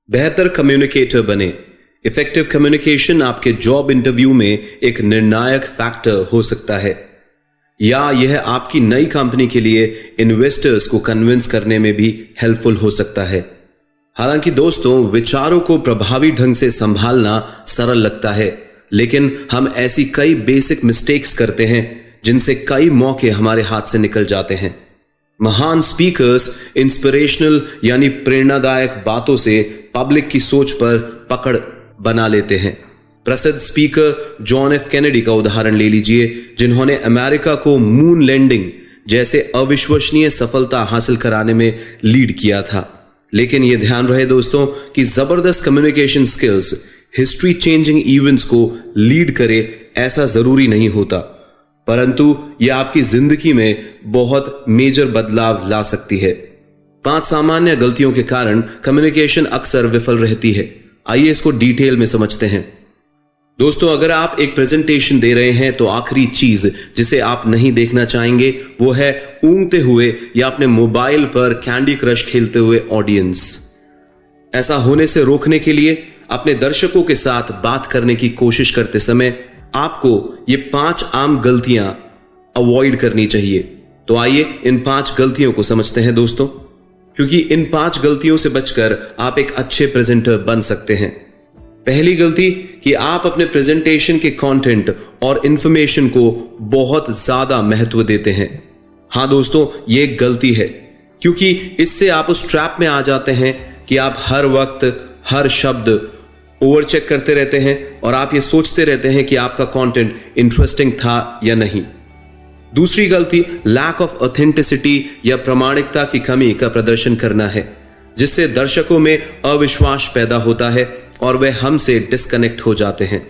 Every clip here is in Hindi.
बेहतर कम्युनिकेटर बने। इफेक्टिव कम्युनिकेशन आपके जॉब इंटरव्यू में एक निर्णायक फैक्टर हो सकता है, या यह आपकी नई कंपनी के लिए इन्वेस्टर्स को कन्विंस करने में भी हेल्पफुल हो सकता है। हालांकि दोस्तों, विचारों को प्रभावी ढंग से संभालना सरल लगता है, लेकिन हम ऐसी कई बेसिक मिस्टेक्स करते हैं जिनसे कई मौके हमारे हाथ से निकल जाते हैं। महान स्पीकर्स इंस्पिरेशनल यानी प्रेरणादायक बातों से पब्लिक की सोच पर पकड़ बना लेते हैं। प्रसिद्ध स्पीकर जॉन एफ कैनेडी का उदाहरण ले लीजिए, जिन्होंने अमेरिका को मून लैंडिंग जैसे अविश्वसनीय सफलता हासिल कराने में लीड किया था। लेकिन यह ध्यान रहे दोस्तों कि जबरदस्त communication skills history changing events को लीड करे ऐसा जरूरी नहीं होता, परंतु यह आपकी जिंदगी में बहुत मेजर बदलाव ला सकती है। 5 सामान्य गलतियों के कारण कम्युनिकेशन अक्सर विफल रहती है। आइए इसको डिटेल में समझते हैं। दोस्तों, अगर आप एक प्रेजेंटेशन दे रहे हैं तो आखिरी चीज जिसे आप नहीं देखना चाहेंगे वो है ऊँघते हुए या अपने मोबाइल पर कैंडी क्रश खेलते हुए ऑडियंस। ऐसा होने से रोकने के लिए अपने दर्शकों के साथ बात करने की कोशिश करते समय आपको ये 5 आम गलतियां अवॉइड करनी चाहिए। तो आइए इन 5 गलतियों को समझते हैं दोस्तों, क्योंकि इन 5 गलतियों से बचकर आप एक अच्छे प्रेजेंटर बन सकते हैं। पहली गलती कि आप अपने प्रेजेंटेशन के कंटेंट और इंफॉर्मेशन को बहुत ज्यादा महत्व देते हैं। हां दोस्तों, ये एक गलती है, क्योंकि इससे आप उस ट्रैप में आ जाते हैं कि आप हर वक्त हर शब्द ओवर चेक करते रहते हैं और आप ये सोचते रहते हैं कि आपका कंटेंट इंटरेस्टिंग था या नहीं। दूसरी गलती लैक ऑफ ऑथेंटिसिटी या प्रामाणिकता की कमी का प्रदर्शन करना है, जिससे दर्शकों में अविश्वास पैदा होता है और वे हमसे डिस्कनेक्ट हो जाते हैं।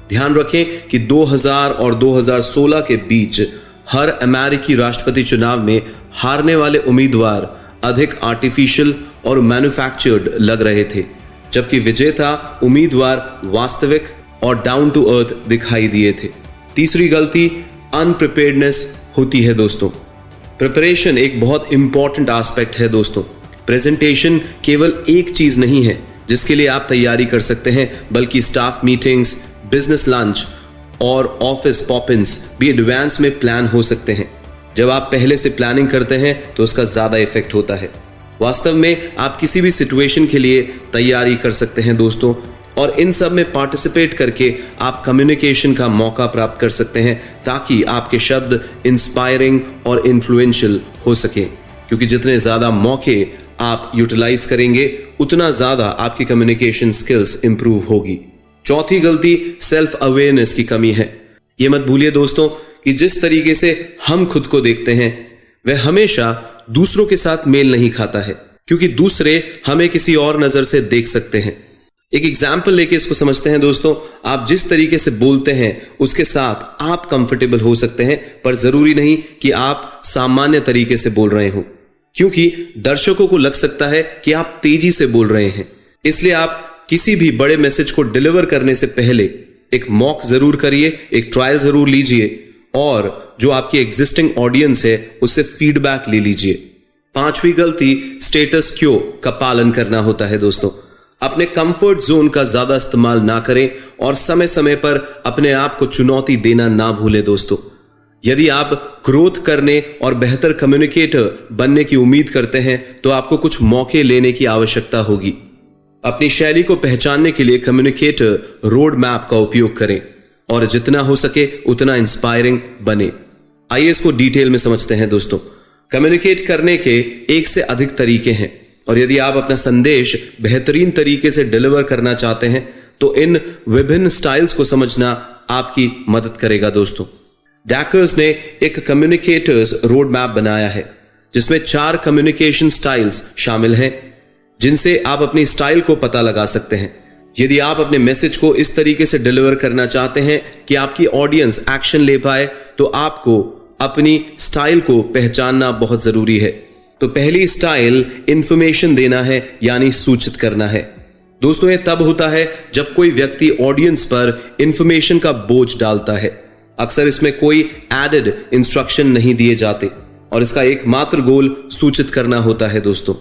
ध्यान रखें कि 2000 और 2016 के बीच हर अमेरिकी राष्ट्रपति चुनाव में हारने वाले उम्मीदवार अधिक आर्टिफिशियल और मैन्युफैक्चर्ड लग रहे थे, जबकि विजेता उम्मीदवार वास्तविक और डाउन टू अर्थ दिखाई दिए थे। तीसरी गलती अनप्रिपेयर्डनेस होती है दोस्तों। प्रिपरेशन एक बहुत इंपॉर्टेंट एस्पेक्ट है दोस्तों। प्रेजेंटेशन केवल एक चीज नहीं है जिसके लिए आप तैयारी कर सकते हैं, बल्कि स्टाफ मीटिंग्स, बिजनेस लंच और ऑफिस पॉप-इन्स भी एडवांस में प्लान हो सकते हैं। जब आप पहले से प्लानिंग करते हैं तो उसका ज्यादा इफेक्ट होता है। वास्तव में आप किसी भी सिचुएशन के लिए तैयारी कर सकते हैं दोस्तों, और इन सब में पार्टिसिपेट करके आप कम्युनिकेशन का मौका प्राप्त कर सकते हैं, ताकि आपके शब्द इंस्पायरिंग और इन्फ्लुएंशियल हो सके, क्योंकि जितने ज्यादा मौके आप यूटिलाइज करेंगे उतना ज्यादा आपकी कम्युनिकेशन स्किल्स इंप्रूव होगी। चौथी गलती सेल्फ अवेयरनेस की कमी है। यह मत भूलिए दोस्तों कि जिस तरीके से हम खुद को देखते हैं वह हमेशा दूसरों के साथ मेल नहीं खाता है, क्योंकि दूसरे हमें किसी और नजर से देख सकते हैं। एक एग्जाम्पल लेके इसको समझते हैं दोस्तों। आप जिस तरीके से बोलते हैं उसके साथ आप कंफर्टेबल हो सकते हैं, पर जरूरी नहीं कि आप सामान्य तरीके से बोल रहे हो, क्योंकि दर्शकों को लग सकता है कि आप तेजी से बोल रहे हैं। इसलिए आप किसी भी बड़े मैसेज को डिलीवर करने से पहले एक मॉक जरूर करिए, एक ट्रायल जरूर लीजिए, और जो आपकी एग्जिस्टिंग ऑडियंस है उससे फीडबैक ले लीजिए। 5वीं गलती स्टेटस क्यो का पालन करना होता है दोस्तों। अपने कंफर्ट जोन का ज्यादा इस्तेमाल ना करें और समय समय पर अपने आप को चुनौती देना ना भूलें दोस्तों। यदि आप ग्रोथ करने और बेहतर कम्युनिकेटर बनने की उम्मीद करते हैं तो आपको कुछ मौके लेने की आवश्यकता होगी। अपनी शैली को पहचानने के लिए कम्युनिकेटर रोड मैप का उपयोग करें और जितना हो सके उतना इंस्पायरिंग बने। आइए इसको डिटेल में समझते हैं दोस्तों। कम्युनिकेट करने के एक से अधिक तरीके हैं, और यदि आप अपना संदेश बेहतरीन तरीके से डिलीवर करना चाहते हैं तो इन विभिन्न स्टाइल्स को समझना आपकी मदद करेगा दोस्तों। डैकर्स ने एक कम्युनिकेटर्स रोड मैप बनाया है, जिसमें 4 कम्युनिकेशन स्टाइल्स शामिल हैं, जिनसे आप अपनी स्टाइल को पता लगा सकते हैं। यदि आप अपने मैसेज को इस तरीके से डिलीवर करना चाहते हैं कि आपकी ऑडियंस एक्शन ले पाए, तो आपको अपनी स्टाइल को पहचानना बहुत जरूरी है। तो पहली स्टाइल इंफॉर्मेशन देना है, यानी सूचित करना है। दोस्तों, यह तब होता है जब कोई व्यक्ति ऑडियंस पर इंफॉर्मेशन का बोझ डालता है। अक्सर इसमें कोई एडेड इंस्ट्रक्शन नहीं दिए जाते और इसका एकमात्र गोल सूचित करना होता है दोस्तों।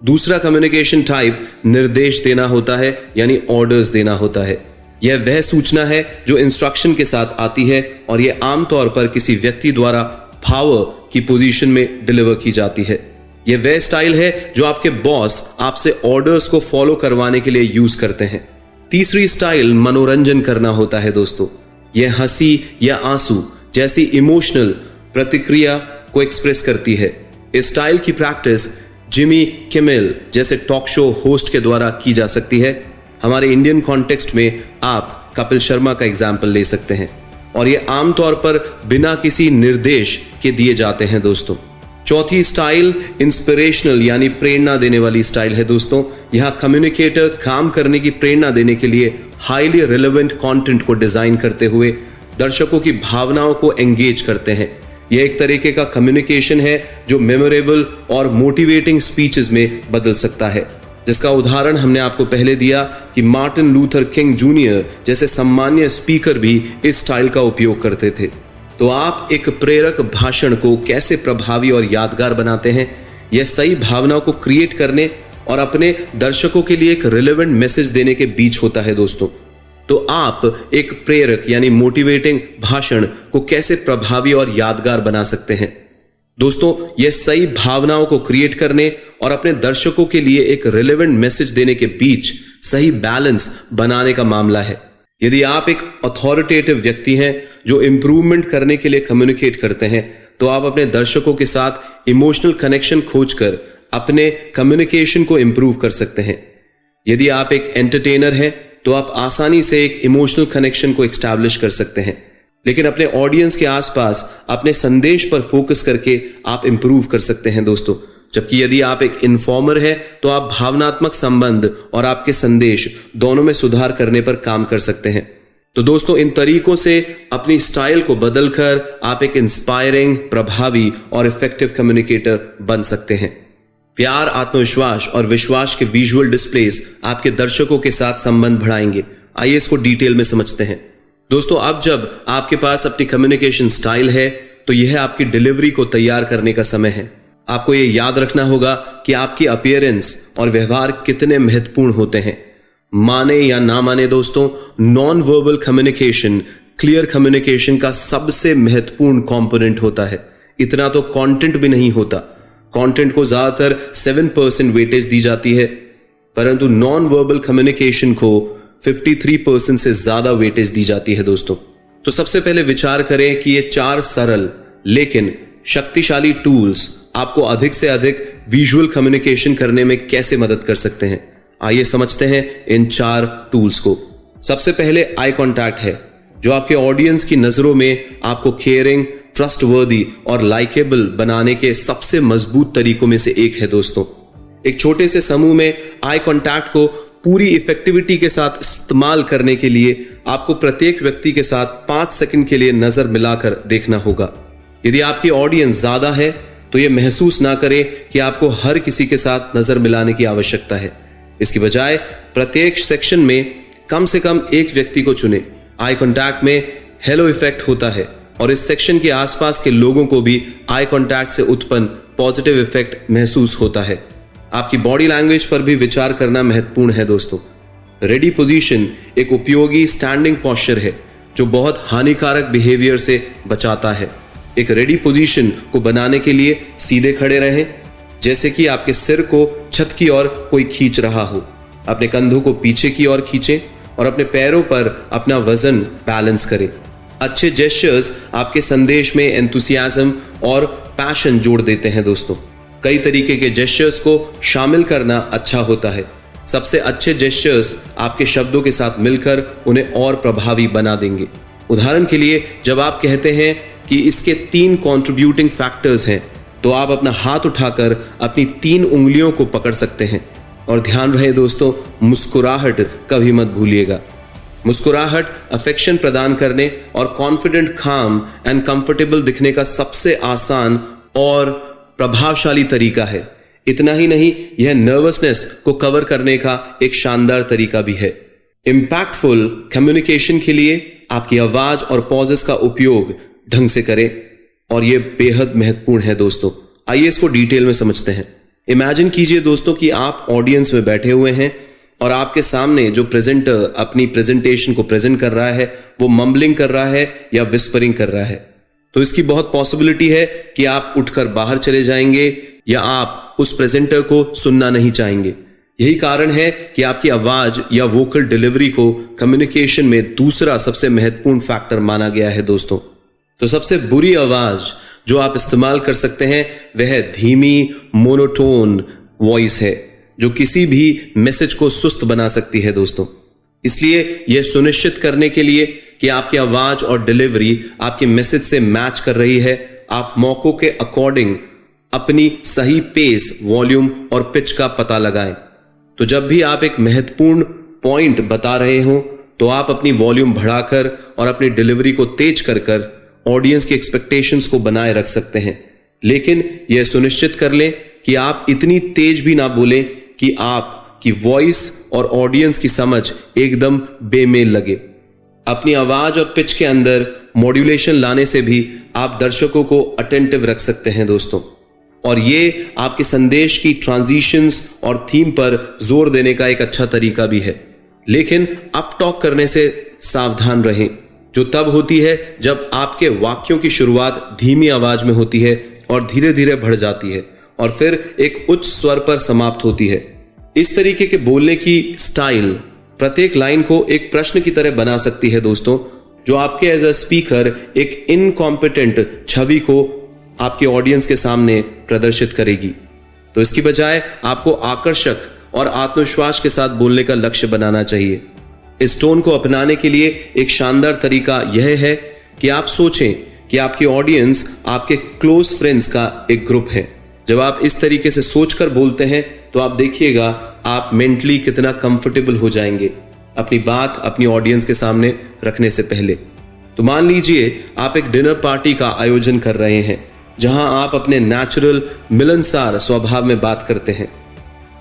दूसरा कम्युनिकेशन टाइप निर्देश देना होता है, यानी ऑर्डर्स देना होता है। यह वह सूचना है जो इंस्ट्रक्शन के साथ आती है और यह आमतौर पर किसी व्यक्ति द्वारा पावर की पोजीशन में डिलीवर की जाती है। यह वह स्टाइल है जो आपके बॉस आपसे ऑर्डर्स को फॉलो करवाने के लिए यूज करते हैं। तीसरी स्टाइल मनोरंजन करना होता है दोस्तों। यह हंसी या आंसू जैसी इमोशनल प्रतिक्रिया को एक्सप्रेस करती है। इस स्टाइल की प्रैक्टिस जिमी किमेल जैसे टॉक शो होस्ट के द्वारा की जा सकती है। हमारे इंडियन कॉन्टेक्स्ट में आप कपिल शर्मा का एग्जाम्पल ले सकते हैं और ये आमतौर पर बिना किसी निर्देश के दिए जाते हैं दोस्तों। चौथी स्टाइल इंस्पिरेशनल यानी प्रेरणा देने वाली स्टाइल है दोस्तों। यहां कम्युनिकेटर काम करने की प्रेरणा देने के लिए हाईली रिलेवेंट कंटेंट को डिजाइन करते हुए दर्शकों की भावनाओं को एंगेज करते हैं। यह एक तरीके का कम्युनिकेशन है जो मेमोरेबल और मोटिवेटिंग स्पीचेस में बदल सकता है, जिसका उदाहरण हमने आपको पहले दिया कि मार्टिन लूथर किंग जूनियर जैसे सम्मान्य स्पीकर भी इस स्टाइल का उपयोग करते थे। तो आप एक प्रेरक भाषण को कैसे प्रभावी और यादगार बनाते हैं? यह सही भावनाओं को क्रिएट करने और अपने दर्शकों के लिए एक रिलेवेंट मैसेज देने के बीच होता है दोस्तों। तो आप एक प्रेरक यानी मोटिवेटिंग भाषण को कैसे प्रभावी और यादगार बना सकते हैं? दोस्तों, यह सही भावनाओं को क्रिएट करने और अपने दर्शकों के लिए एक रिलेवेंट मैसेज देने के बीच सही बैलेंस बनाने का मामला है। यदि आप एक अथॉरिटेटिव व्यक्ति हैं जो इंप्रूवमेंट करने के लिए कम्युनिकेट करते हैं, तो आप अपने दर्शकों के साथ इमोशनल कनेक्शन खोजकर अपने कम्युनिकेशन को इंप्रूव कर सकते हैं। यदि आप एक एंटरटेनर हैं, तो आप आसानी से एक इमोशनल कनेक्शन को एस्टैब्लिश कर सकते हैं, लेकिन अपने ऑडियंस के आसपास अपने संदेश पर फोकस करके आप इंप्रूव कर सकते हैं दोस्तों। जबकि यदि आप एक इन्फॉर्मर हैं, तो आप भावनात्मक संबंध और आपके संदेश दोनों में सुधार करने पर काम कर सकते हैं। तो दोस्तों, इन तरीकों से अपनी स्टाइल को बदलकर आप एक इंस्पायरिंग, प्रभावी और इफेक्टिव कम्युनिकेटर बन सकते हैं। प्यार, आत्मविश्वास और विश्वास के विजुअल डिस्प्लेस आपके दर्शकों के साथ संबंध बढ़ाएंगे। आइए इसको डिटेल में समझते हैं। दोस्तों, अब जब आपके पास अपनी कम्युनिकेशन स्टाइल है, तो यह आपकी डिलीवरी को तैयार करने का समय है। आपको यह याद रखना होगा कि आपकी अपीयरेंस और व्यवहार कितने महत्वपूर्ण होते हैं। माने या ना माने दोस्तों, non verbal communication clear communication का सबसे महत्वपूर्ण कंपोनेंट होता है। इतना तो कंटेंट भी नहीं होता। कंटेंट को ज्यादातर 7% वेटेज दी जाती है, परंतु नॉन वर्बल कम्युनिकेशन को 53% से ज्यादा वेटेज दी जाती है दोस्तों। तो सबसे पहले विचार करें कि ये 4 सरल लेकिन शक्तिशाली टूल्स आपको अधिक से अधिक विजुअल कम्युनिकेशन करने में कैसे मदद कर सकते हैं। आइए समझते हैं इन 4 टूल्स को। सबसे पहले आई कांटेक्ट है, जो आपके ऑडियंस की नजरों में आपको केयरिंग, ट्रस्टवर्दी और लाइकेबल बनाने के सबसे मजबूत तरीकों में से एक है दोस्तों। एक छोटे से समूह में आई कांटेक्ट को पूरी इफेक्टिविटी के साथ इस्तेमाल करने के लिए आपको प्रत्येक व्यक्ति के साथ 5 सेकंड के लिए नजर मिलाकर देखना होगा। यदि आपकी ऑडियंस ज्यादा है, तो यह महसूस ना करें कि आपको हर किसी के साथ नजर मिलाने की आवश्यकता है। इसकी बजाय प्रत्येक सेक्शन में कम से कम एक व्यक्ति को चुने। आई कांटेक्ट में हेलो इफेक्ट होता है और इस सेक्शन के आसपास के लोगों को भी आई कांटेक्ट से उत्पन्न पॉजिटिव इफेक्ट महसूस होता है। आपकी बॉडी लैंग्वेज पर भी विचार करना महत्वपूर्ण है दोस्तों। रेडी पोजीशन एक उपयोगी स्टैंडिंग पोस्चर है जो बहुत हानिकारक बिहेवियर से बचाता है। एक रेडी पोजीशन को बनाने के लिए सीधे खड़े रहें, जैसे कि आपके सिर को छत की ओर कोई खींच रहा हो। अपने कंधों को पीछे की ओर खींचें और अपने पैरों पर अपना वजन बैलेंस करें। अच्छे जेस्चर्स आपके संदेश में एंथुसियाज्म और पैशन जोड़ देते हैं दोस्तों। कई तरीके के जेस्चर्स को शामिल करना अच्छा होता है। सबसे अच्छे जेस्चर्स आपके शब्दों के साथ मिलकर उन्हें और प्रभावी बना देंगे। उदाहरण के लिए, जब आप कहते हैं कि इसके 3 कंट्रीब्यूटिंग फैक्टर्स हैं, तो आप अपना हाथ उठाकर अपनी 3 उंगलियों को पकड़ सकते हैं। और ध्यान रहे दोस्तों, मुस्कुराहट कभी मत भूलिएगा। मुस्कुराहट अफेक्शन प्रदान करने और कॉन्फिडेंट, काम एंड कंफर्टेबल दिखने का सबसे आसान और प्रभावशाली तरीका है। इतना ही नहीं, यह नर्वसनेस को कवर करने का एक शानदार तरीका भी है। इंपैक्टफुल कम्युनिकेशन के लिए आपकी आवाज और पॉजेस का उपयोग ढंग से करें और यह बेहद महत्वपूर्ण है दोस्तों। आइए इसको डिटेल में समझते हैं। इमेजिन कीजिए दोस्तों कि आप ऑडियंस में बैठे हुए हैं और आपके सामने जो प्रेजेंटर अपनी प्रेजेंटेशन को प्रेजेंट कर रहा है वो मम्बलिंग कर रहा है या विस्परिंग कर रहा है। तो इसकी बहुत पॉसिबिलिटी है कि आप उठकर बाहर चले जाएंगे या आप उस प्रेजेंटर को सुनना नहीं चाहेंगे। यही कारण है कि आपकी आवाज या वोकल डिलीवरी को कम्युनिकेशन में दूसरा सबसे महत्वपूर्ण फैक्टर माना गया है दोस्तों। तो सबसे बुरी आवाज जो आप इस्तेमाल कर सकते हैं वह धीमी मोनोटोन वॉइस है जो किसी भी मैसेज को सुस्त बना सकती है दोस्तों। इसलिए यह सुनिश्चित करने के लिए कि आपकी आवाज और डिलीवरी आपके मैसेज से मैच कर रही है, आप मौकों के अकॉर्डिंग अपनी सही पेस, वॉल्यूम और पिच का पता लगाएं। तो जब भी आप एक महत्वपूर्ण पॉइंट बता रहे हो तो आप अपनी वॉल्यूम बढ़ाकर और अपनी डिलीवरी को तेज कर ऑडियंस की एक्सपेक्टेशंस को बनाए रख सकते हैं। लेकिन यह सुनिश्चित कर लें कि आप इतनी तेज भी ना बोलें कि आपकी वॉइस और ऑडियंस की समझ एकदम बेमेल लगे। अपनी आवाज और पिच के अंदर मॉड्यूलेशन लाने से भी आप दर्शकों को अटेंटिव रख सकते हैं दोस्तों, और ये आपके संदेश की ट्रांजिशंस और थीम पर जोर देने का एक अच्छा तरीका भी है। लेकिन अप टॉक करने से सावधान रहें, जो तब होती है जब आपके वाक्यों की शुरुआत धीमी आवाज में होती है और धीरे धीरे बढ़ जाती है और फिर एक उच्च स्वर पर समाप्त होती है। इस तरीके के बोलने की स्टाइल प्रत्येक लाइन को एक प्रश्न की तरह बना सकती है दोस्तों, जो आपके एज अ स्पीकर एक इनकॉम्पिटेंट छवि को आपके ऑडियंस के सामने प्रदर्शित करेगी। तो इसकी बजाय आपको आकर्षक और आत्मविश्वास के साथ बोलने का लक्ष्य बनाना चाहिए। इस टोन को अपनाने के लिए एक शानदार तरीका यह है कि आप सोचें कि आपकी ऑडियंस आपके क्लोज फ्रेंड्स का एक ग्रुप है। जब आप इस तरीके से सोचकर बोलते हैं तो आप देखिएगा आप मेंटली कितना कंफर्टेबल हो जाएंगे अपनी बात अपनी ऑडियंस के सामने रखने से पहले। तो मान लीजिए आप एक डिनर पार्टी का आयोजन कर रहे हैं जहां आप अपने नेचुरल मिलनसार स्वभाव में बात करते हैं।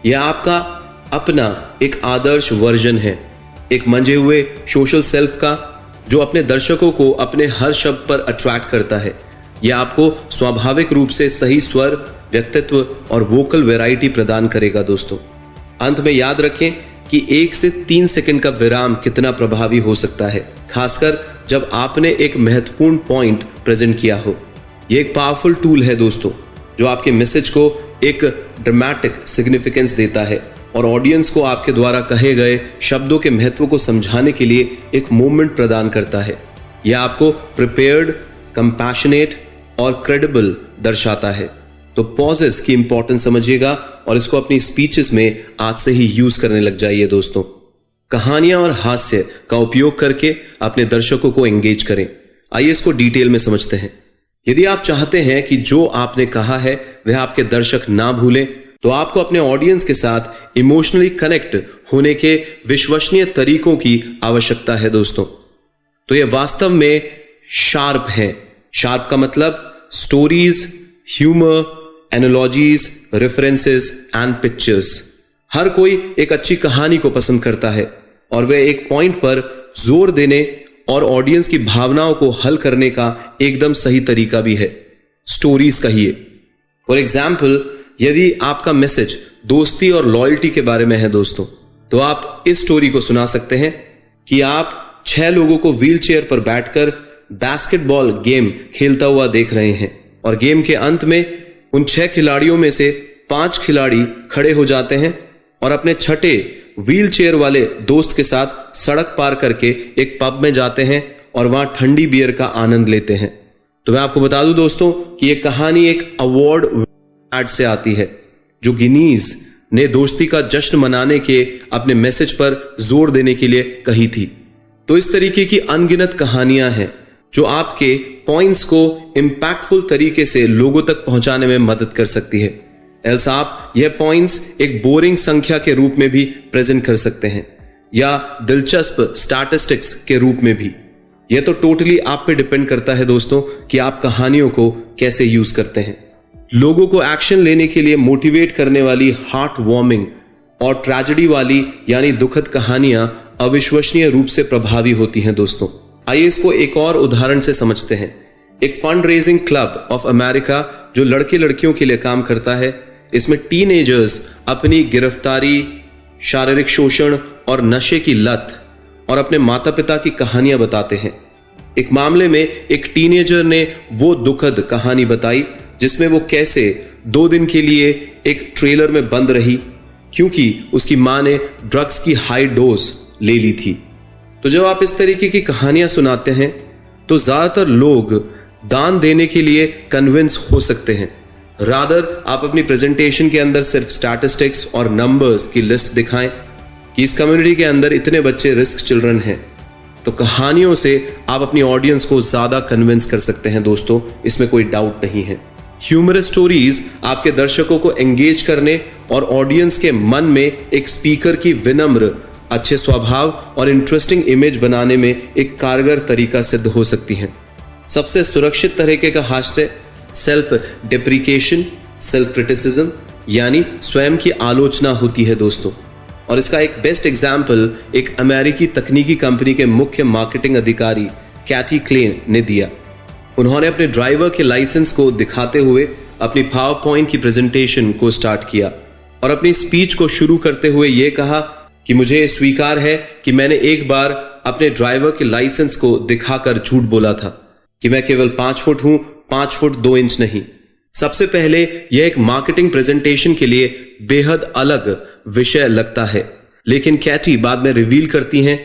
यह आपका अपना एक आदर्श वर्जन है, एक मंजे हुए सोशल सेल्फ का जो अपने दर्शकों को अपने हर शब्द पर अट्रैक्ट करता है। यह आपको स्वाभाविक रूप से सही स्वर, व्यक्तित्व और वोकल वैरायटी प्रदान करेगा दोस्तों। अंत में याद रखें कि 1 से 3 सेकंड का विराम कितना प्रभावी हो सकता है, खासकर जब आपने एक महत्वपूर्ण पॉइंट प्रेजेंट किया हो। यह एक पावरफुल टूल है दोस्तों जो आपके मैसेज को एक ड्रामेटिक सिग्निफिकेंस देता है और ऑडियंस को आपके द्वारा कहे गए शब्दों के महत्व को समझाने के लिए एक मोमेंट प्रदान करता है। यह आपको प्रिपेयर्ड, कंपैशनेट और क्रेडिबल दर्शाता है। तो पॉजेस की इंपॉर्टेंस समझिएगा और इसको अपनी स्पीचेस में आज से ही यूज करने लग जाइए दोस्तों। कहानियां और हास्य का उपयोग करके अपने दर्शकों को एंगेज करें। आइए इसको डिटेल में समझते हैं। यदि आप चाहते हैं कि जो आपने कहा है वह आपके दर्शक ना भूलें, तो आपको अपने ऑडियंस के साथ इमोशनली कनेक्ट होने के विश्वसनीय तरीकों की आवश्यकता है दोस्तों। तो यह वास्तव में शार्प है। शार्प का मतलब stories, humour, analogies, references and pictures. हर कोई एक अच्छी कहानी को पसंद करता है और वह एक पॉइंट पर जोर देने और ऑडियंस की भावनाओं को हल करने का एकदम सही तरीका भी है। स्टोरीज कहिए। फॉर एग्जाम्पल, यदि आपका मैसेज दोस्ती और लॉयल्टी के बारे में है दोस्तों, तो आप इस स्टोरी को सुना सकते हैं कि आप 6 लोगों को व्हील चेयर पर बैठकर बास्केटबॉल गेम खेलता हुआ देख रहे हैं और गेम के अंत में उन 6 खिलाड़ियों में से 5 खिलाड़ी खड़े हो जाते हैं और अपने छठे व्हील चेयर वाले दोस्त के साथ सड़क पार करके एक पब में जाते हैं और वहां ठंडी बियर का आनंद लेते हैं। तो मैं आपको बता दूं दोस्तों कि यह कहानी एक अवार्ड एड से आती है जो गिनीज ने दोस्ती का जश्न मनाने के अपने मैसेज पर जोर देने के लिए कही थी। तो इस तरीके की अनगिनत कहानियां हैं जो आपके पॉइंट्स को इंपैक्टफुल तरीके से लोगों तक पहुंचाने में मदद कर सकती है। एल्स आप यह पॉइंट्स एक बोरिंग संख्या के रूप में भी प्रेजेंट कर सकते हैं या दिलचस्प स्टैटिस्टिक्स के रूप में भी। यह तो टोटली आप पे डिपेंड करता है दोस्तों कि आप कहानियों को कैसे यूज करते हैं। लोगों को एक्शन लेने के लिए मोटिवेट करने वाली हार्ट वार्मिंग और ट्रेजेडी वाली यानी दुखद कहानियां अविश्वसनीय रूप से प्रभावी होती हैं दोस्तों। आइए इसको एक और उदाहरण से समझते हैं। एक fund raising club of America जो लड़के लड़कियों के लिए काम करता है, इसमें टीनेजर्स अपनी गिरफ्तारी, शारीरिक शोषण और नशे की लत और अपने माता पिता की कहानियां बताते हैं। एक मामले में एक टीनेजर ने वो दुखद कहानी बताई जिसमें वो कैसे 2 दिन के लिए एक ट्रेलर में बंद रही क्योंकि उसकी मां ने ड्रग्स की हाई डोज ले ली थी। तो जब आप इस तरीके की कहानियां सुनाते हैं तो ज्यादातर लोग दान देने के लिए कन्विंस हो सकते हैं। रादर आप अपनी प्रेजेंटेशन के अंदर सिर्फ स्टैटिस्टिक्स और नंबर्स की लिस्ट दिखाएं कि इस कम्युनिटी के अंदर इतने बच्चे रिस्क चिल्ड्रन हैं, तो कहानियों से आप अपनी ऑडियंस को ज्यादा कन्विंस कर सकते हैं दोस्तों, इसमें कोई डाउट नहीं है। ह्यूमरस स्टोरीज आपके दर्शकों को एंगेज करने और ऑडियंस के मन में एक स्पीकर की विनम्र, अच्छे स्वभाव और इंटरेस्टिंग इमेज बनाने में एक कारगर तरीका सिद्ध हो सकती हैं। सबसे सुरक्षित तरीके का हास्य सेल्फ डिप्रिकेशन, सेल्फ क्रिटिसिज्म यानी स्वयं की आलोचना होती है दोस्तों। और इसका एक बेस्ट एग्जाम्पल एक अमेरिकी तकनीकी कंपनी के मुख्य मार्केटिंग अधिकारी कैथी क्लेन ने दिया। उन्होंने अपने ड्राइवर के लाइसेंस को दिखाते हुए अपनी पावर पॉइंट की प्रेजेंटेशन को स्टार्ट किया और अपनी स्पीच को शुरू करते हुए यह कहा कि मुझे स्वीकार है कि मैंने एक बार अपने ड्राइवर के लाइसेंस को दिखाकर झूठ बोला था कि मैं केवल 5 फुट हूं, 5 फुट 2 इंच नहीं। सबसे पहले यह एक मार्केटिंग प्रेजेंटेशन के लिए बेहद अलग विषय लगता है, लेकिन कैटी बाद में रिवील करती हैं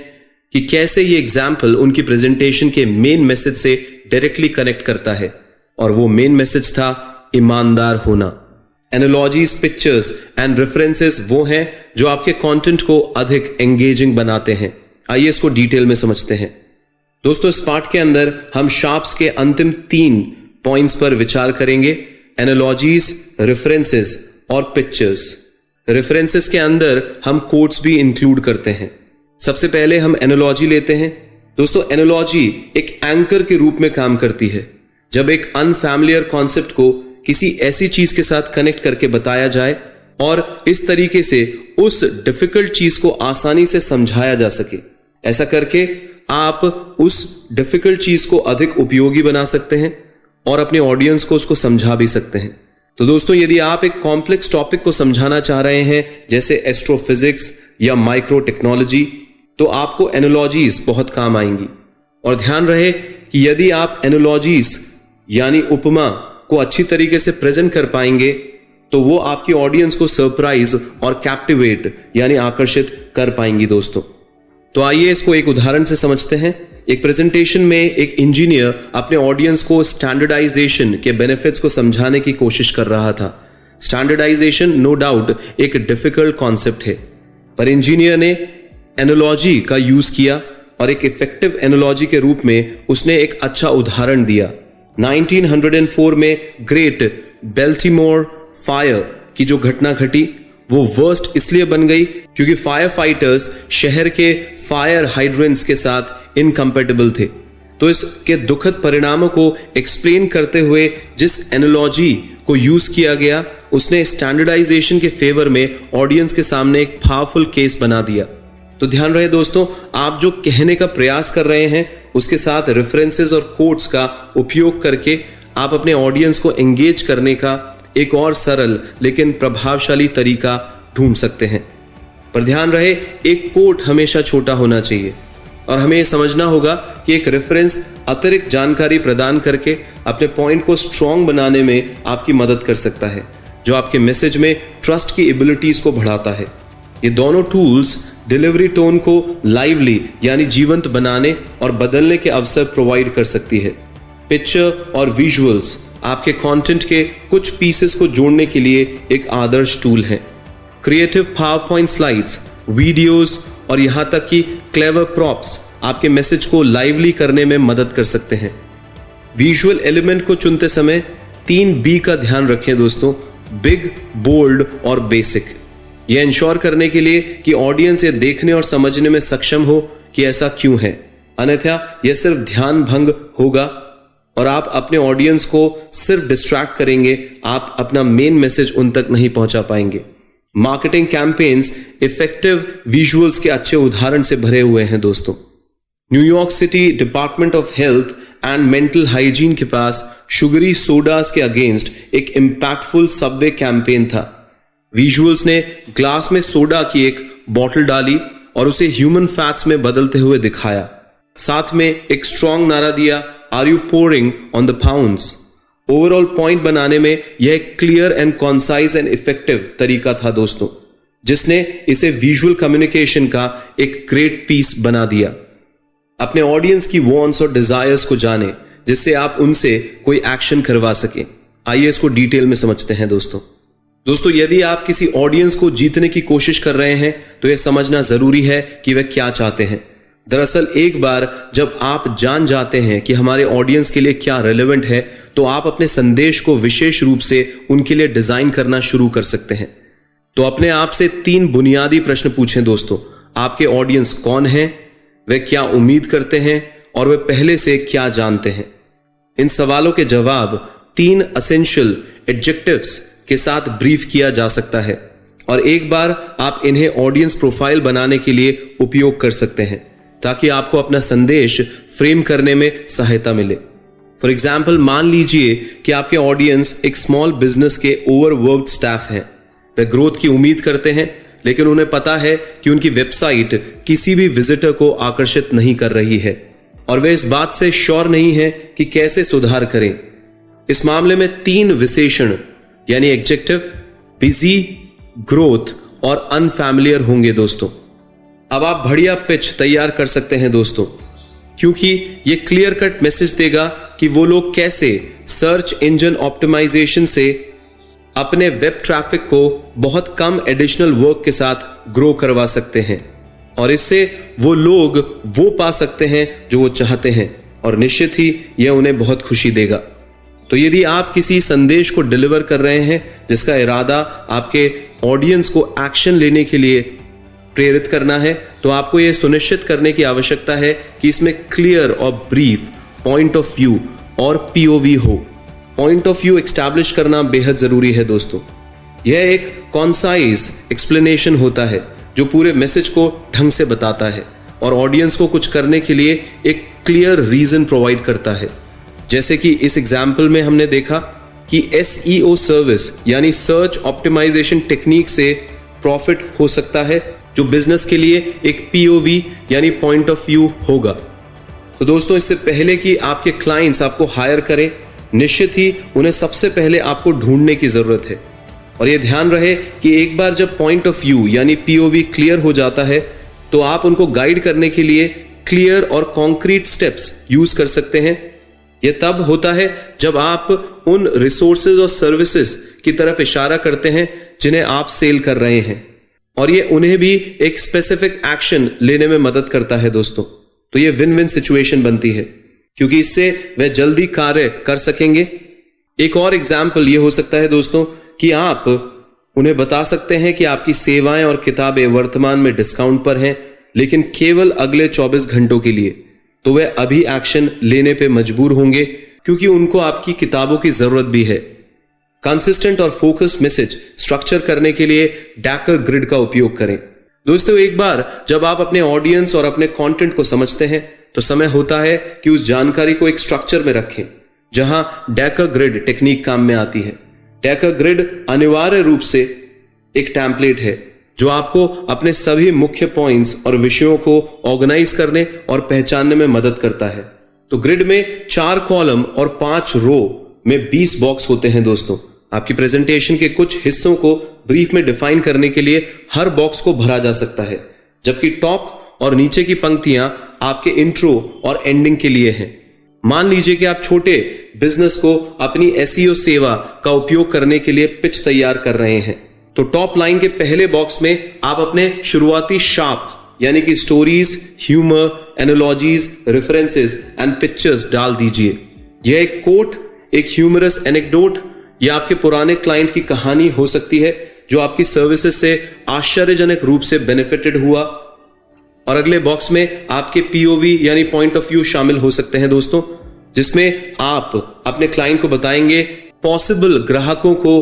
कि कैसे ये एग्जाम्पल उनकी प्रेजेंटेशन के मेन मैसेज से डायरेक्टली कनेक्ट करता है। और वो मेन मैसेज था ईमानदार होना। एनालॉजीज, पिक्चर्स एंड रेफरेंसेस वो हैं जो आपके कंटेंट को अधिक एंगेजिंग बनाते हैं। आइए इसको डिटेल में समझते हैं दोस्तों। इस पार्ट के अंदर हम शार्प्स के अंतिम 3 पॉइंट्स पर विचार करेंगे, एनालॉजीज, रेफरेंसेस और पिक्चर्स। रेफरेंसेस के अंदर हम कोट्स भी इंक्लूड करते हैं। सबसे पहले हम एनालॉजी लेते हैं दोस्तों। एनालॉजी एक एंकर के रूप में काम करती है। जब एक अनफैमिलियर कॉन्सेप्ट को किसी ऐसी चीज के साथ कनेक्ट करके बताया जाए और इस तरीके से उस डिफिकल्ट चीज को आसानी से समझाया जा सके, ऐसा करके आप उस डिफिकल्ट चीज को अधिक उपयोगी बना सकते हैं और अपने ऑडियंस को उसको समझा भी सकते हैं। तो दोस्तों, यदि आप एक कॉम्प्लेक्स टॉपिक को समझाना चाह रहे हैं जैसे एस्ट्रोफिजिक्स या माइक्रो टेक्नोलॉजी, तो आपको एनालॉजीज बहुत काम आएंगी। और ध्यान रहे कि यदि आप एनालॉजीज यानी उपमा को अच्छी तरीके से प्रेजेंट कर पाएंगे तो वो आपकी ऑडियंस को सरप्राइज और कैप्टिवेट यानी आकर्षित कर पाएंगी दोस्तों। तो आइए इसको एक उदाहरण से समझते हैं। एक प्रेजेंटेशन में एक इंजीनियर अपने ऑडियंस को स्टैंडर्डाइजेशन के बेनिफिट्स को समझाने की कोशिश कर रहा था। स्टैंडर्डाइजेशन नो डाउट एक डिफिकल्ट कॉन्सेप्ट है, पर इंजीनियर ने एनालॉजी का यूज किया और एक इफेक्टिव एनालॉजी के रूप में उसने एक अच्छा उदाहरण दिया। 1904 में ग्रेट बेल्टिमोर फायर की जो घटना घटी वो वर्स्ट इसलिए बन गई क्योंकि फायर फाइटर्स शहर के फायर हाइड्रेंट्स के साथ इनकम्पेटेबल थे। तो इसके दुखद परिणामों को एक्सप्लेन करते हुए जिस एनालॉजी को यूज किया गया उसने स्टैंडर्डाइजेशन के फेवर में ऑडियंस के सामने एक पावरफुल केस बना दिया। तो ध्यान रहे दोस्तों, आप जो कहने का प्रयास कर रहे हैं उसके साथ रेफरेंसेस और कोट्स का उपयोग करके आप अपने ऑडियंस को एंगेज करने का एक और सरल लेकिन प्रभावशाली तरीका ढूंढ सकते हैं। पर ध्यान रहे, एक कोट हमेशा छोटा होना चाहिए और हमें यह समझना होगा कि एक रेफरेंस अतिरिक्त जानकारी प्रदान करके अपने पॉइंट को स्ट्रॉन्ग बनाने में आपकी मदद कर सकता है, जो आपके मैसेज में ट्रस्ट की एबिलिटीज को बढ़ाता है। ये दोनों टूल्स डिलीवरी टोन को लाइवली यानी जीवंत बनाने और बदलने के अवसर प्रोवाइड कर सकती है। पिक्चर और विजुअल्स आपके कंटेंट के कुछ पीसेस को जोड़ने के लिए एक आदर्श टूल है। Creative power point slides, videos और यहां तक कि क्लेवर प्रॉप्स आपके मैसेज को लाइवली करने में मदद कर सकते हैं। विजुअल एलिमेंट को चुनते समय 3 B का ध्यान रखें दोस्तों, बिग, बोल्ड और बेसिक। यह इंश्योर करने के लिए कि ऑडियंस ये देखने और समझने में सक्षम हो कि ऐसा क्यों है, अन्यथा यह सिर्फ ध्यान भंग होगा और आप अपने ऑडियंस को सिर्फ डिस्ट्रैक्ट करेंगे, आप अपना मेन मैसेज उन तक नहीं पहुंचा पाएंगे। मार्केटिंग कैंपेन्स इफेक्टिव विजुअल्स के अच्छे उदाहरण से भरे हुए हैं दोस्तों। New York city department of health and mental hygiene के पास शुगरी सोडास के अगेंस्ट एक इंपैक्टफुल सबवे कैंपेन था। विजुअल्स ने ग्लास में सोडा की एक बॉटल डाली और उसे ह्यूमन फैट्स में बदलते हुए दिखाया। साथ में एक स्ट्रॉन्ग नारा दिया, are you pouring on the pounds. Overall point बनाने में यह एक clear and concise and effective तरीका था दोस्तों, जिसने इसे विजुअल कम्युनिकेशन का एक ग्रेट पीस बना दिया। अपने ऑडियंस की वॉन्ट्स और डिजायर्स को जाने, जिससे आप उनसे कोई एक्शन करवा सके। आइए इसको डिटेल में समझते हैं दोस्तों, यदि आप किसी ऑडियंस को जीतने की कोशिश कर रहे हैं तो यह समझना जरूरी है कि वे क्या चाहते हैं। दरअसल एक बार जब आप जान जाते हैं कि हमारे ऑडियंस के लिए क्या रेलेवेंट है, तो आप अपने संदेश को विशेष रूप से उनके लिए डिजाइन करना शुरू कर सकते हैं। तो अपने आप से 3 बुनियादी प्रश्न पूछें दोस्तों। आपके ऑडियंस कौन हैं, वे क्या उम्मीद करते हैं और वे पहले से क्या जानते हैं। इन सवालों के जवाब 3 एसेंशियल एडजेक्टिव्स के साथ ब्रीफ किया जा सकता है और एक बार आप इन्हें ऑडियंस प्रोफाइल बनाने के लिए उपयोग कर सकते हैं, ताकि आपको अपना संदेश फ्रेम करने में सहायता मिले। फॉर एग्जाम्पल, मान लीजिए कि आपके ऑडियंस एक स्मॉल बिजनेस के ओवरवर्क्ड स्टाफ हैं। वे ग्रोथ की उम्मीद करते हैं, लेकिन उन्हें पता है कि उनकी वेबसाइट किसी भी विजिटर को आकर्षित नहीं कर रही है और वे इस बात से श्योर नहीं है कि कैसे सुधार करें। इस मामले में 3 विशेषण यानी एडजेक्टिव बिजी, ग्रोथ और अनफैमिलियर होंगे दोस्तों। अब आप बढ़िया पिच तैयार कर सकते हैं दोस्तों, क्योंकि यह क्लियर कट मैसेज देगा कि वो लोग कैसे सर्च इंजन ऑप्टिमाइजेशन से अपने वेब ट्रैफिक को बहुत कम एडिशनल वर्क के साथ ग्रो करवा सकते हैं और इससे वो लोग वो पा सकते हैं जो वो चाहते हैं और निश्चित ही यह उन्हें बहुत खुशी देगा। तो यदि आप किसी संदेश को डिलीवर कर रहे हैं जिसका इरादा आपके ऑडियंस को एक्शन लेने के लिए प्रेरित करना है, तो आपको यह सुनिश्चित करने की आवश्यकता है कि इसमें क्लियर और ब्रीफ पॉइंट ऑफ व्यू और पीओवी हो। पॉइंट ऑफ व्यू एस्टैब्लिश करना बेहद जरूरी है दोस्तों। यह एक कॉन्साइज एक्सप्लेनेशन होता है जो पूरे मैसेज को ढंग से बताता है और ऑडियंस को कुछ करने के लिए एक क्लियर रीजन प्रोवाइड करता है। जैसे कि इस एग्जाम्पल में हमने देखा कि SEO सर्विस यानी सर्च ऑप्टिमाइजेशन टेक्निक से प्रॉफिट हो सकता है, जो बिजनेस के लिए एक POV यानी पॉइंट ऑफ व्यू होगा। तो दोस्तों, इससे पहले कि आपके क्लाइंट्स आपको हायर करें, निश्चित ही उन्हें सबसे पहले आपको ढूंढने की जरूरत है। और यह ध्यान रहे कि एक बार जब पॉइंट ऑफ व्यू यानी POV क्लियर हो जाता है, तो आप उनको गाइड करने के लिए क्लियर और कॉन्क्रीट स्टेप्स यूज कर सकते हैं। यह तब होता है जब आप उन रिसोर्सेज और सर्विसेज की तरफ इशारा करते हैं जिन्हें आप सेल कर रहे हैं, और ये उन्हें भी एक स्पेसिफिक एक्शन लेने में मदद करता है दोस्तों। तो ये विन विन सिचुएशन बनती है, क्योंकि इससे वे जल्दी कार्य कर सकेंगे। एक और एग्जाम्पल ये हो सकता है दोस्तों कि आप उन्हें बता सकते हैं कि आपकी सेवाएं और किताबें वर्तमान में डिस्काउंट पर हैं, लेकिन केवल अगले 24 घंटों के लिए। तो वे अभी एक्शन लेने पे मजबूर होंगे, क्योंकि उनको आपकी किताबों की जरूरत भी है। कंसिस्टेंट और फोकस्ड मैसेज स्ट्रक्चर करने के लिए डैकर ग्रिड का उपयोग करें। दोस्तों, एक बार जब आप अपने ऑडियंस और अपने कंटेंट को समझते हैं, तो समय होता है कि उस जानकारी को एक स्ट्रक्चर में रखें, जहां डैकर ग्रिड टेक्निक काम में आती है। डैकर ग्रिड अनिवार्य रूप से एक टेम्पलेट है जो आपको अपने सभी मुख्य पॉइंट्स और विषयों को ऑर्गेनाइज करने और पहचानने में मदद करता है। तो ग्रिड में 4 कॉलम और 5 रो में 20 बॉक्स होते हैं दोस्तों। आपकी प्रेजेंटेशन के कुछ हिस्सों को ब्रीफ में डिफाइन करने के लिए हर बॉक्स को भरा जा सकता है, जबकि टॉप और नीचे की पंक्तियां आपके इंट्रो और एंडिंग के लिए हैं। मान लीजिए कि आप छोटे बिजनेस को अपनी SEO सेवा का उपयोग करने के लिए पिच तैयार कर रहे हैं, तो टॉप लाइन के पहले बॉक्स में आप अपने शुरुआती शार्प यानी कि stories, humour, analogies, references and pictures डाल दीजिए। यह एक कोट, एक ह्यूमरस एनेक्डोट या आपके पुराने क्लाइंट की कहानी हो सकती है जो आपकी सर्विसेज से आश्चर्यजनक रूप से बेनिफिटेड हुआ। और अगले बॉक्स में आपके POV यानी पॉइंट ऑफ व्यू शामिल हो सकते हैं दोस्तों, जिसमें आप अपने क्लाइंट को बताएंगे पॉसिबल ग्राहकों को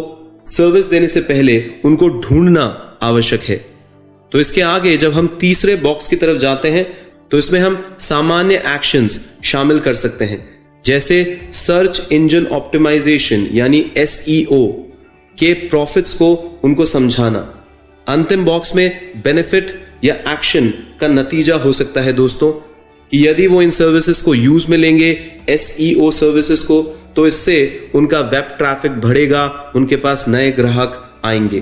सर्विस देने से पहले उनको ढूंढना आवश्यक है। तो इसके आगे जब हम तीसरे बॉक्स की तरफ जाते हैं, तो इसमें हम सामान्य एक्शंस शामिल कर सकते हैं, जैसे सर्च इंजन ऑप्टिमाइजेशन यानी SEO, के प्रॉफिट्स को उनको समझाना। अंतिम बॉक्स में बेनिफिट या एक्शन का नतीजा हो सकता है दोस्तों कि यदि वो इन सर्विसेज को यूज में लेंगे, SEO सर्विसेज को, तो इससे उनका वेब ट्रैफिक बढ़ेगा, उनके पास नए ग्राहक आएंगे।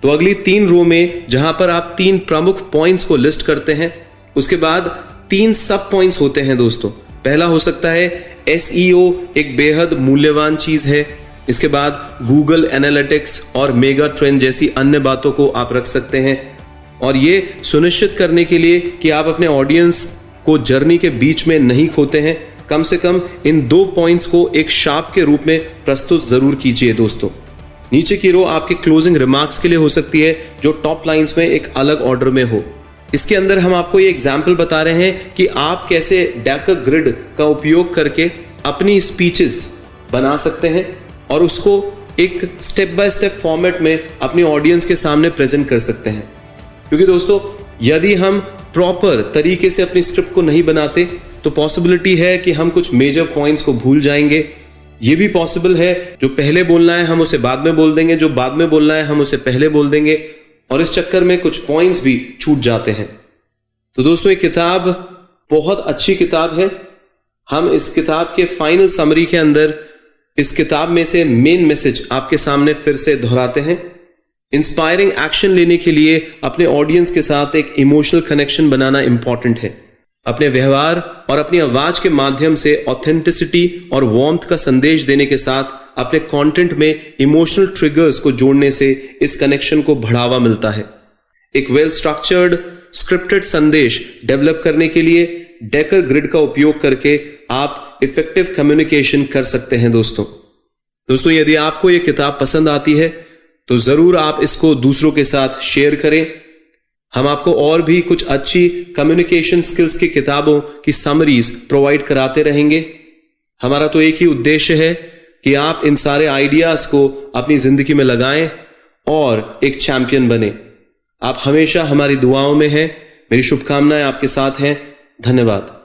तो अगली 3 रो में जहां पर आप 3 प्रमुख पॉइंट्स को लिस्ट करते हैं, उसके बाद 3 सब पॉइंट्स होते हैं दोस्तों। पहला हो सकता है SEO एक बेहद मूल्यवान चीज है। इसके बाद गूगल एनालिटिक्स और मेगा ट्रेंड जैसी अन्य बातों को आप रख सकते हैं, और ये सुनिश्चित करने के लिए कि आप अपने ऑडियंस को जर्नी के बीच में नहीं खोते हैं, कम से कम इन 2 पॉइंट्स को एक शार्प के रूप में प्रस्तुत जरूर कीजिए दोस्तों। नीचे की रो आपके क्लोजिंग रिमार्क्स के लिए हो सकती है, जो टॉप लाइंस में एक अलग ऑर्डर में हो। इसके अंदर हम आपको ये एग्जाम्पल बता रहे हैं कि आप कैसे डेकर ग्रिड का उपयोग करके अपनी स्पीचेस बना सकते हैं और उसको एक स्टेप बाय स्टेप फॉर्मेट में अपनी ऑडियंस के सामने प्रेजेंट कर सकते हैं। क्योंकि दोस्तों यदि हम प्रॉपर तरीके से अपनी स्क्रिप्ट को नहीं बनाते तो पॉसिबिलिटी है कि हम कुछ मेजर पॉइंट्स को भूल जाएंगे। ये भी पॉसिबल है जो पहले बोलना है हम उसे बाद में बोल देंगे, जो बाद में बोलना है हम उसे पहले बोल देंगे, और इस चक्कर में कुछ पॉइंट्स भी छूट जाते हैं। तो दोस्तों ये किताब बहुत अच्छी किताब है। हम इस किताब के फाइनल समरी के अंदर इस किताब में से मेन मैसेज आपके सामने फिर से दोहराते हैं। इंस्पायरिंग एक्शन लेने के लिए अपने ऑडियंस के साथ एक इमोशनल कनेक्शन बनाना इंपॉर्टेंट है। अपने व्यवहार और अपनी आवाज के माध्यम से ऑथेंटिसिटी और वार्मथ का संदेश देने के साथ अपने कंटेंट में इमोशनल ट्रिगर्स को जोड़ने से इस कनेक्शन को बढ़ावा मिलता है। एक वेल स्ट्रक्चर्ड स्क्रिप्टेड संदेश डेवलप करने के लिए डेकर ग्रिड का उपयोग करके आप इफेक्टिव कम्युनिकेशन कर सकते हैं दोस्तों यदि आपको यह किताब पसंद आती है तो जरूर आप इसको दूसरों के साथ शेयर करें। हम आपको और भी कुछ अच्छी कम्युनिकेशन स्किल्स की किताबों की समरीज प्रोवाइड कराते रहेंगे। हमारा तो एक ही उद्देश्य है कि आप इन सारे आइडियाज को अपनी जिंदगी में लगाएं और एक चैंपियन बने। आप हमेशा हमारी दुआओं में हैं। मेरी शुभकामनाएं आपके साथ हैं। धन्यवाद।